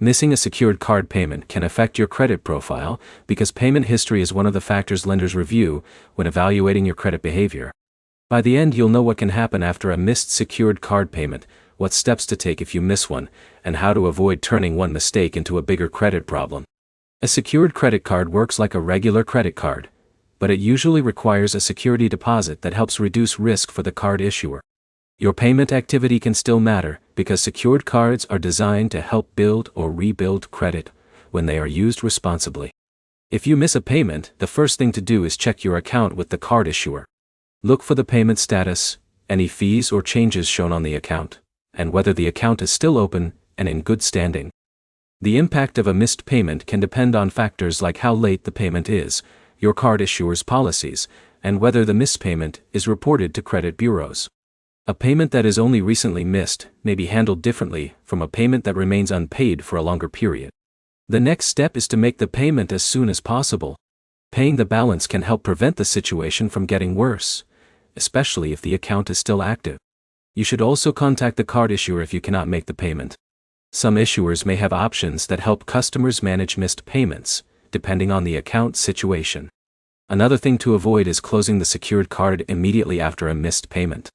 Missing a secured card payment can affect your credit profile because payment history is one of the factors lenders review when evaluating your credit behavior. By the end, you'll know what can happen after a missed secured card payment, what steps to take if you miss one, and how to avoid turning one mistake into a bigger credit problem. A secured credit card works like a regular credit card, but it usually requires a security deposit that helps reduce risk for the card issuer. Your payment activity can still matter because secured cards are designed to help build or rebuild credit when they are used responsibly. If you miss a payment, the first thing to do is check your account with the card issuer. Look for the payment status, any fees or changes shown on the account, and whether the account is still open and in good standing. The impact of a missed payment can depend on factors like how late the payment is, your card issuer's policies, and whether the missed payment is reported to credit bureaus. A payment that is only recently missed may be handled differently from a payment that remains unpaid for a longer period. The next step is to make the payment as soon as possible. Paying the balance can help prevent the situation from getting worse, especially if the account is still active. You should also contact the card issuer if you cannot make the payment. Some issuers may have options that help customers manage missed payments, depending on the account situation. Another thing to avoid is closing the secured card immediately after a missed payment.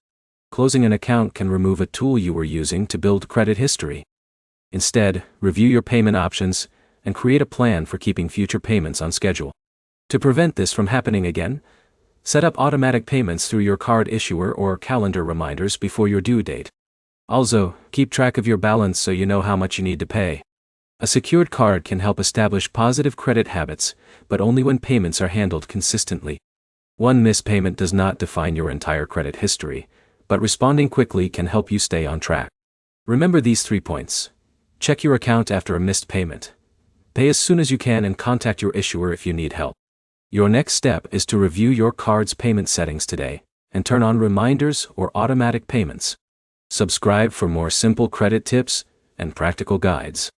Closing an account can remove a tool you were using to build credit history. Instead, review your payment options and create a plan for keeping future payments on schedule. To prevent this from happening again, set up automatic payments through your card issuer or calendar reminders before your due date. Also, keep track of your balance so you know how much you need to pay. A secured card can help establish positive credit habits, but only when payments are handled consistently. One missed payment does not define your entire credit history, but responding quickly can help you stay on track. Remember these 3 points. Check your account after a missed payment. Pay as soon as you can and contact your issuer if you need help. Your next step is to review your card's payment settings today and turn on reminders or automatic payments. Subscribe for more simple credit tips and practical guides.